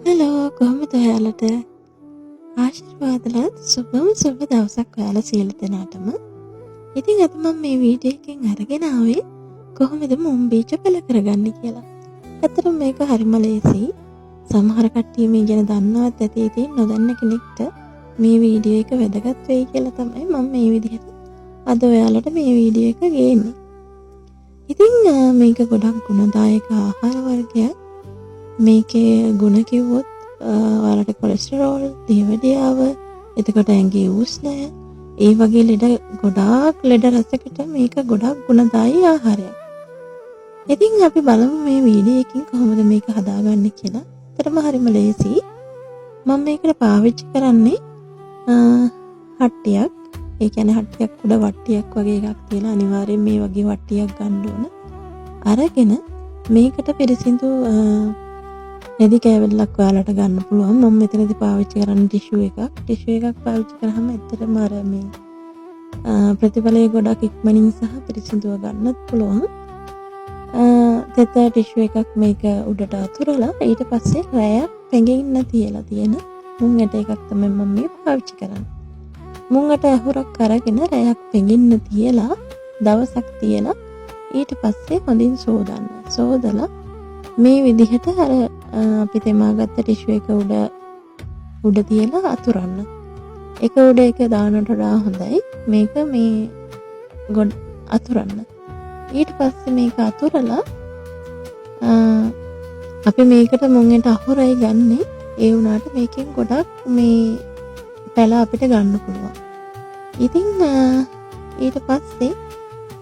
Hello කොහොමද ඔයාලට ආශිර්වාදලත් සුබ දවසක් ඔයාලා සියලු දෙනාටම. ඉතින් අද මම මේ වීඩියෝ එකෙන් අරගෙන ආවේ කොහොමද මුම් බීජ පළ කරගන්නේ කියලා. ඇත්තටම මේක හරිම ලේසි. සමහර කට්ටිය මේ ගැන දන්නවත් ඇති. ඉතින් නොදන්න කෙනෙක්ට මේ වීඩියෝ එක වැදගත් වෙයි කියලා තමයි මම මේ විදිහට අද ඔයාලට මේ වීඩියෝ එක ගේන්නේ. ඉතින් මේක ගොඩක් ගුණදායක ආහාර වර්ගයක්. මේකේ ගුණ කිව්වොත් ඔයාලට කොලෙස්ටරෝල්, දියවැඩියාව, එතකොට ඇඟේ උෂ්ණය, ඒ වගේ ගොඩාක් ලෙඩ රසකට මේක ගොඩක් ගුණදායී ආහාරයක්. ඉතින් අපි බලමු මේ වීඩියෝ එකකින් කොහොමද මේක හදාගන්නේ කියලා. ඇත්තටම හරිම ලේසි. මම මේකට පාවිච්චි කරන්නේ හට්ටියක්. ඒ කියන්නේ හට්ටියක් උඩ වට්ටියක් වගේ එකක් තියලා අනිවාර්යෙන් මේ වගේ වට්ටියක් ගන්න ඕන. අරගෙන මේකට පිරිසිදු රෙදි කෑවලක් ඔයාලට ගන්න පුළුවන්. මම මෙතනදී පාවිච්චි කරන්නේ ටිෂු එකක්. ටිෂු එකක් පාවිච්චි කරාම ඇත්තටම අර මේ ප්‍රතිඵලය ගොඩක් ඉක්මනින් සහ පිරිසිදුව ගන්නත් පුළුවන්. තෙත ටිෂු එකක් මේක උඩට අතුරලා ඊට පස්සේ රැයක් පෙඟෙන්න තියලා තියෙන මුං ඇට එකක් තමයි මම මේ පාවිච්චි කරන්නේ. මුං ඇට අහුරක් අරගෙන රැයක් පෙඟෙන්න තියලා දවසක් තියලා ඊට පස්සේ හොඳින් සෝදලා මේ විදිහට අර අපි තෙමාගත්ත ටිෂු එක උඩ තියලා අතුරන්න. එක උඩ එක දානට වඩා හොඳයි මේක මේ ගොඩ අතුරන්න. ඊට පස්සේ මේක අතුරලා අපි මේකට මුංගෙට අහුරයි ගන්නෙ. ඒ වුණාට මේකෙන් ගොඩක් මේ පැල අපිට ගන්න පුළුවන්. ඉතින් ඊට පස්සේ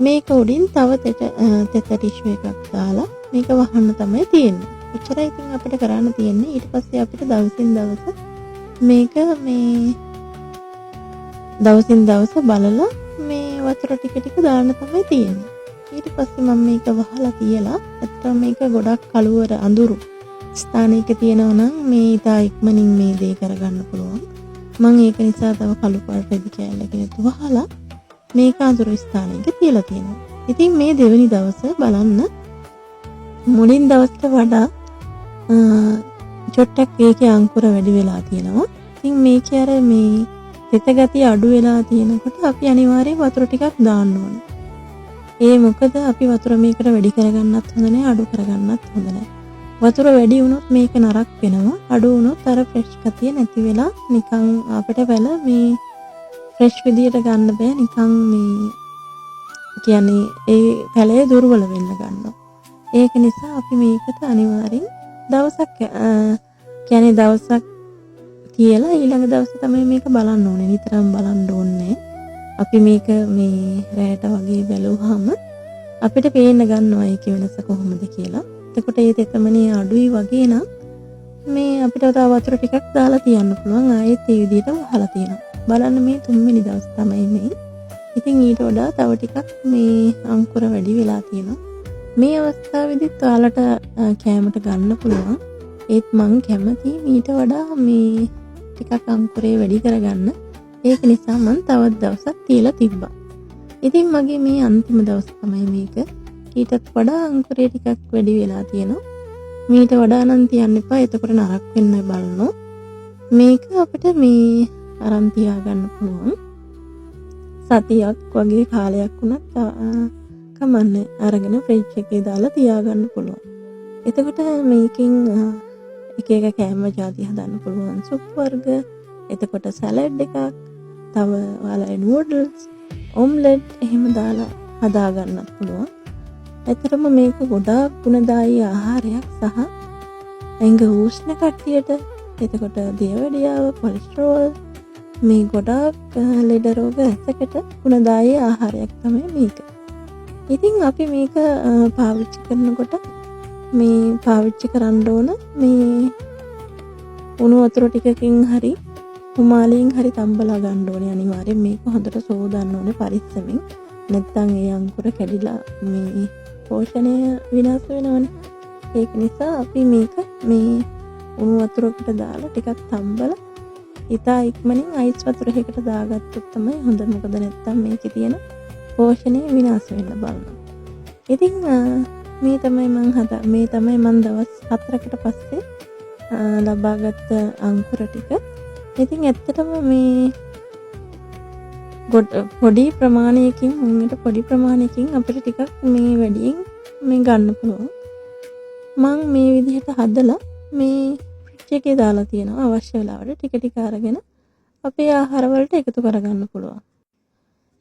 මේක උඩින් තව තෙත ටිෂු එකක් දාලා මේක වහන්න තමයි තියෙන්නේ. එච්චරයි ඉතින් අපිට කරන්න තියෙන්නේ. ඊට පස්සේ අපිට දවසින් දවස මේක බලලා මේ වතුර ටික දාන්න තමයි තියෙන්නේ. ඊට පස්සේ මම මේක වහලා තියලා ඇත්තටම මේක ගොඩක් කළුවර අඳුරු ස්ථානයක තියෙනවා නම් මේ ඉතා ඉක්මනින් මේ දේ කරගන්න පුළුවන්. මම ඒක නිසා තව කළු පාට රෙදි කෑල්ලකින් වහලා මේක අඳුරු ස්ථානයක තියලා තියෙනවා. ඉතින් මේ දෙවෙනි දවස බලන්න මුලින් දවසට වඩා චොට්ටක් මේකේ අංකුර වැඩි වෙලා තියෙනවා. ඉතින් මේකේ අර මේ තෙත ගතිය අඩු වෙලා තියෙනකොට අපි අනිවාර්යයෙන් වතුර ටිකක් දාන්න ඕනේ. ඒ මොකද අපි වතුර මේකට වැඩි කරගන්නත් හොඳ නැහැ, අඩු කරගන්නත් හොඳ නැහැ. වතුර වැඩි වුණොත් මේක නරක් වෙනවා. අඩු වුණොත් අර ෆ්‍රෙෂ් ගතිය නැති වෙලා නිකන් අපිට පැල මේ ෆ්‍රෙෂ් විදියට ගන්න බෑ. නිකන් මේ කියන්නේ ඒ පැලේ දුර්වල වෙන්න ගන්නවා. ඒක නිසා අපි මේකට අනිවාර්යෙන් දවසක් තියලා ඊළඟ දවසේ තමයි මේක බලන්න ඕනේ. නිතරම බලන්න ඕනේ. අපි මේක මේ රැයට වගේ බැලුවාම අපිට පේන්න ගන්නවා ඒකේ වෙනස කොහොමද කියලා. එතකොට ඒ තෙතමනේ අඩුයි වගේ නම් මේ අපිට තව වතුර ටිකක් දාලා තියන්න පුළුවන්. ආයෙත් ඒ විදිහට වහලා තියෙනවා. බලන්න මේ 3 වෙනි දවස් තමයි මේ. ඉතින් ඊට වඩා තව ටිකක් මේ අංකුර වැඩි වෙලා තියෙනවා. මේ අවස්ථාවේදීත් ඔයාලට කෑමට ගන්න පුළුවන්. ඒත් මං කැමති ඊට වඩා මේ ටිකක් අංකුරේ වැඩි කරගන්න. ඒක නිසා මං තවත් දවසක් තියලා තිබ්බා. ඉතින් මගේ මේ අන්තිම දවස් තමයි මේක. ඊටත් වඩා අංකුරේ ටිකක් වැඩි වෙලා තියෙනවා. මීට වඩා නම් තියන්න එපා. එතකොට නරක වෙන්න බලනවා. මේක අපිට මේ අරන් තියාගන්න පුළුවන්. සතියක් වගේ කාලයක් වුණත් කමන්නේ. අරගෙන ෆ්‍රිජ් එකේ දාලා තියාගන්න පුළුවන්. එතකොට මේකෙන් එක කෑම ಜಾති හදන්න පුළුවන්. සුප් වර්ග, එතකොට සැලඩ් එකක්, තව ඔයාලා නූඩල්ස්, ඔම්ලට් එහෙම දාලා හදා ගන්නත් පුළුවන්. ඇත්තටම මේක ගොඩාක් ගුණදායී ආහාරයක් සහ ඇඟ උෂ්ණ කට්ටියට, එතකොට දියවැඩියාව, කොලෙස්ටරෝල් මේ ගොඩාක් ලෙඩ රෝග ඇසකට ගුණදායී ආහාරයක් තමයි මේක. ඉතින් අපි මේක පාවිච්චි කරනකොට මේ පාවිච්චි කරන්න ඕන මේ උණු වතුර ටිකකින් හරි උමාලයෙන් හරි තම්බලා ගන්න ඕනේ. අනිවාර්යෙන් මේක හොඳට සෝදන්න ඕනේ පරිස්සමෙන්. නැත්නම් ඒ අංකුර කැඩිලා මේ පෝෂණය විනාශ වෙනවනේ. ඒක නිසා අපි මේක මේ උණු වතුරකට දාලා ටිකක් තම්බලා ඉතා ඉක්මනින් අයිස් වතුරයකට දාගත්තොත් තමයි හොඳ. මොකද නැත්නම් මේකේ තියෙන පෝෂණය විනාශ වෙන්න බලනවා. ඉතින් මේ තමයි මම දවස් 4කට පස්සේ ලබාගත් අංකුර ටික. ඉතින් ඇත්තටම මේ පොඩි ප්‍රමාණයකින් පොඩි ප්‍රමාණයකින් අපිට ටිකක් මේ වැඩියෙන් මේ ගන්න පුළුවන්. මම මේ විදිහට හදලා මේ ෆ්‍රිජ් එකේ දාලා තියෙනවා. අවශ්‍ය වෙලාවට ටික ටික අරගෙන අපේ ආහාර වලට එකතු කරගන්න පුළුවන්.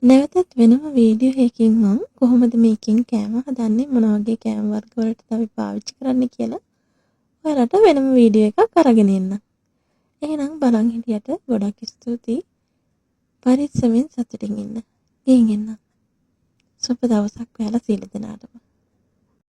නැවතත් වෙනම වීඩියෝ එකකින් මම කොහොමද මේකෙන් කෑම හදන්නේ, මොන වගේ කෑම වර්ග වලටද අපි පාවිච්චි කරන්නේ කියලා ඔයාලට වෙනම වීඩියෝ එකක් අරගෙන එන්න. එහෙනම් බලන් හිටියට ගොඩක් ස්තුතියි. පරිස්සමෙන් සතුටින් ඉන්න. ගෙන් එන්න. සුබ දවසක් ඔයාලා සියලු දෙනාටම.